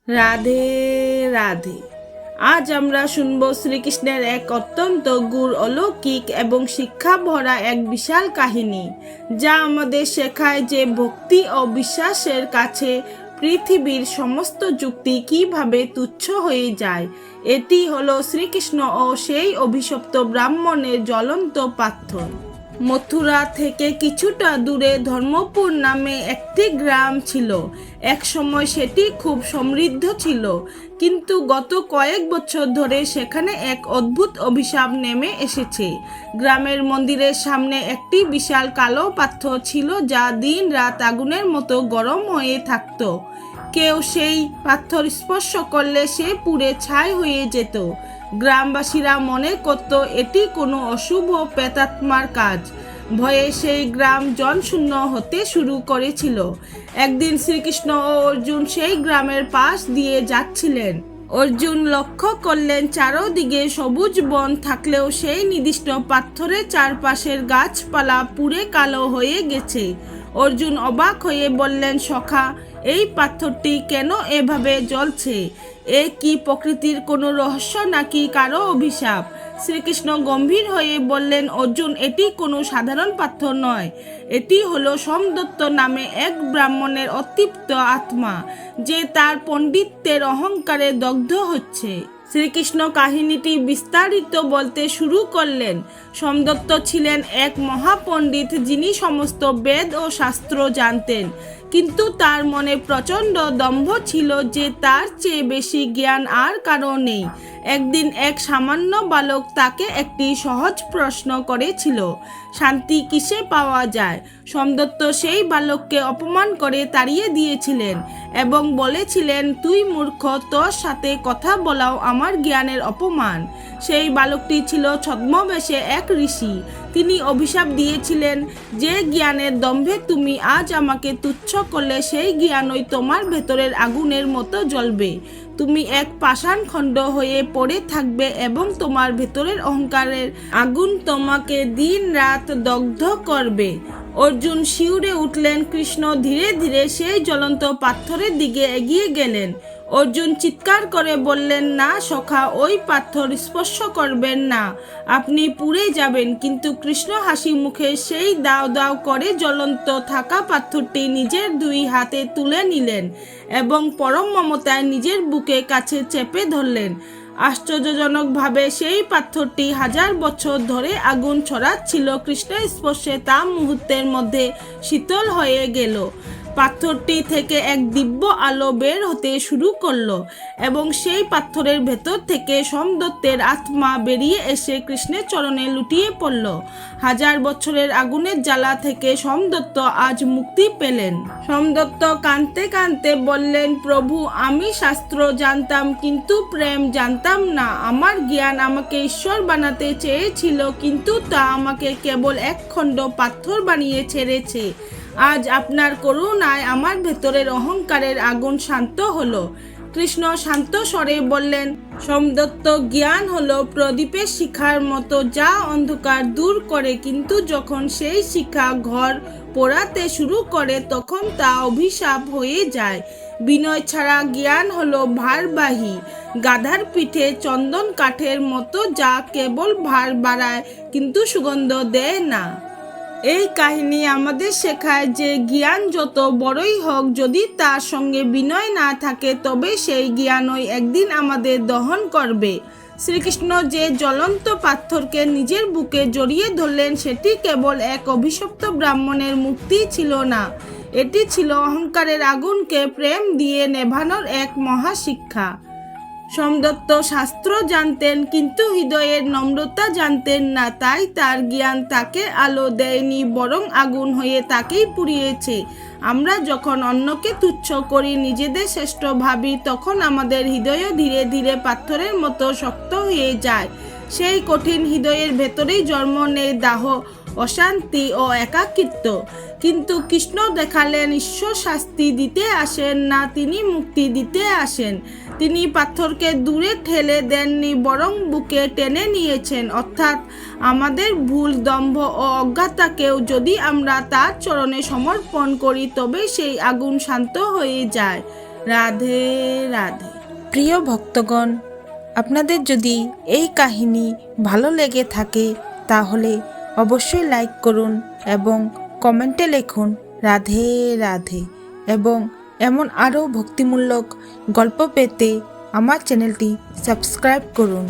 রাধে রাধে। আজ আমরা শুনব শ্রীকৃষ্ণের এক অত্যন্ত গূঢ়, অলৌকিক এবং শিক্ষা ভরা এক বিশাল কাহিনী, যা আমাদের শেখায় যে ভক্তি ও বিশ্বাসের কাছে পৃথিবীর সমস্ত যুক্তি কিভাবে তুচ্ছ হয়ে যায়। এটি হলো শ্রীকৃষ্ণ ও সেই অভিশপ্ত ব্রাহ্মণের জ্বলন্ত পাথর। মথুরা থেকে কিছুটা দূরে ধর্মপুর নামে একটি গ্রাম ছিল। এক সময় সেটি খুব সমৃদ্ধ ছিল, কিন্তু গত কয়েক বছর ধরে সেখানে এক অদ্ভুত অভিশাপ নেমে এসেছে। গ্রামের মন্দিরের সামনে একটি বিশাল কালো পাথর ছিল, যা দিন রাত আগুনের মতো গরম হয়ে থাকত। কেউ সেই পাথর স্পর্শ করলে সে পুড়ে ছাই হয়ে যেত। গ্রামবাসীরা মনে করত এটি কোনো অশুভ প্রেতাত্মার কাজ। ভয়ে সেই গ্রাম জনশূন্য হতে শুরু করেছিল। একদিন শ্রীকৃষ্ণ ও অর্জুন সেই গ্রামের পাশ দিয়ে যাচ্ছিলেন। অর্জুন লক্ষ্য করলেন চারদিকে সবুজ বন থাকলেও সেই নির্দিষ্ট পাথরের চারপাশের গাছপালা পুড়ে কালো হয়ে গেছে। অর্জুন অবাক হয়ে বললেন, সখা, এই পাথরটি কেন এভাবে জ্বলছে? এ কি প্রকৃতির কোনো রহস্য নাকি কারো অভিশাপ? শ্রীকৃষ্ণ গম্ভীর হয়ে বললেন, অর্জুন, এটি কোনো সাধারণ পাথর নয়। এটি হলো সোমদত্ত নামে এক ব্রাহ্মণের অতৃপ্ত আত্মা, যে তার পণ্ডিত্যের অহংকারে দগ্ধ হচ্ছে। শ্রীকৃষ্ণ কাহিনীটি বিস্তারিত বলতে শুরু করলেন। সোমদত্ত ছিলেন এক মহাপণ্ডিত, যিনি সমস্ত বেদ ও শাস্ত্র জানতেন, কিন্তু তার মনে প্রচণ্ড দম্ভ ছিল যে তার চেয়ে বেশি জ্ঞান আর কারো নেই। একদিন এক সামান্য বালক তাকে একটি সহজ প্রশ্ন করেছিল, শান্তি কিসে পাওয়া যায়? সোমদত্ত সেই বালককে অপমান করে তাড়িয়ে দিয়েছিলেন এবং বলেছিলেন, তুই মূর্খ, তোর সাথে কথা বলাও আমার জ্ঞানের অপমান। সেই বালকটি ছিল ছদ্মবেশে এক ঋষি। তিনি অভিশাপ দিয়েছিলেন, যে জ্ঞানের দম্ভে তুমি আজ আমাকে তুচ্ছ করলে, সেই জ্ঞানই তোমার ভেতরের আগুনের মতো জ্বলবে। তুমি এক পাষাণ খণ্ড হয়ে পড়ে থাকবে এবং তোমার ভেতরের অহংকারের আগুন তোমাকে দিন রাত দগ্ধ করবে। অর্জুন শিউরে উঠলেন। কৃষ্ণ ধীরে ধীরে সেই জ্বলন্ত পাথরের দিকে এগিয়ে গেলেন। অর্জুন চিৎকার করে বললেন, না সখা, ওই পাথর স্পর্শ করবেন না, আপনি পুড়ে যাবেন। কিন্তু কৃষ্ণ হাসি মুখে সেই দাও দাও করে জ্বলন্ত থাকা পাথরটি নিজের দুই হাতে তুলে নিলেন এবং পরম মমতায় নিজের বুকে কাছে চেপে ধরলেন। আশ্চর্যজনকভাবে সেই পাথরটি 1000 বছর ধরে আগুন ছড়াচ্ছিল, কৃষ্ণের স্পর্শে তা মুহূর্তের মধ্যে শীতল হয়ে গেল। পাথরটি থেকে এক দিব্য আলো বের হতে শুরু করলো এবং সেই পাথরের ভেতর থেকে সোমদত্তের আত্মা বেরিয়ে এসে কৃষ্ণের চরণে লুটিয়ে পড়ল। 1000 বছরের আগুনের জ্বালা থেকে সোমদত্ত আজ মুক্তি পেলেন। সোমদত্ত কাঁদতে কাঁদতে বললেন, প্রভু, আমি শাস্ত্র জানতাম কিন্তু প্রেম জানতাম না। আমার জ্ঞান আমাকে ঈশ্বর বানাতে চেয়েছিল, কিন্তু তা আমাকে কেবল এক খণ্ড পাথর বানিয়ে ছেড়েছে। আজ আপনার করুণায় আমার ভেতরের অহংকারের আগুন শান্ত হলো। কৃষ্ণ শান্ত স্বরে বললেন, সোমদত্ত, জ্ঞান হলো প্রদীপের শিখার মতো, যা অন্ধকার দূর করে, কিন্তু যখন সেই শিখা ঘর পোড়াতে শুরু করে তখন তা অভিশাপ হয়ে যায়। বিনয় ছাড়া জ্ঞান হলো ভারবাহী, গাধার পিঠে চন্দন কাঠের মতো, যা কেবল ভার বাড়ায় কিন্তু সুগন্ধ দেয় না। এই কাহিনী আমাদের শেখায় যে জ্ঞান যত বড়ই হোক, যদি তার সঙ্গে বিনয় না থাকে, তবে সেই জ্ঞানই একদিন আমাদের দহন করবে। শ্রীকৃষ্ণ যে জ্বলন্ত পাথরকে নিজের বুকে জড়িয়ে ধরলেন, সেটি কেবল এক অভিশপ্ত ব্রাহ্মণের মুক্তি ছিল না, এটি ছিল অহংকারের আগুনকে প্রেম দিয়ে নেভানোর এক মহাশিক্ষা। সোমদত্ত শাস্ত্র জানতেন, কিন্তু হৃদয়ের নম্রতা জানতেন না, তাই তার জ্ঞান তাকে আলো দেয়নি, বরং আগুন হয়ে তাকেই পুড়িয়েছে। আমরা যখন অন্যকে তুচ্ছ করি, নিজেদের শ্রেষ্ঠ ভাবি, তখন আমাদের হৃদয় ধীরে ধীরে পাথরের মতো শক্ত হয়ে যায়। সেই কঠিন হৃদয়ের ভেতরেই জন্ম নেয় দাহ, অশান্তি ও একাকিত্ব। কিন্তু কৃষ্ণ দেখালেন, ঈশ্বর শাস্তি দিতে আসেন না, তিনি মুক্তি দিতে আসেন। তিনি পাথরকে দূরে ঠেলে দেননি, বরং বুকে টেনে নিয়েছেন। অর্থাৎ আমাদের ভুল, দম্ভ ও অজ্ঞতাকেও যদি আমরা তার চরণে সমর্পণ করি, তবে সেই আগুন শান্ত হয়ে যায়। রাধে রাধে। প্রিয় ভক্তগণ, আপনাদের যদি এই কাহিনী ভালো লেগে থাকে তাহলে অবশ্যই লাইক করুন এবং কমেন্টে লিখুন রাধে রাধে। এবং এমন আরও ভক্তিমূলক গল্প পেতে আমার চ্যানেলটি সাবস্ক্রাইব করুন।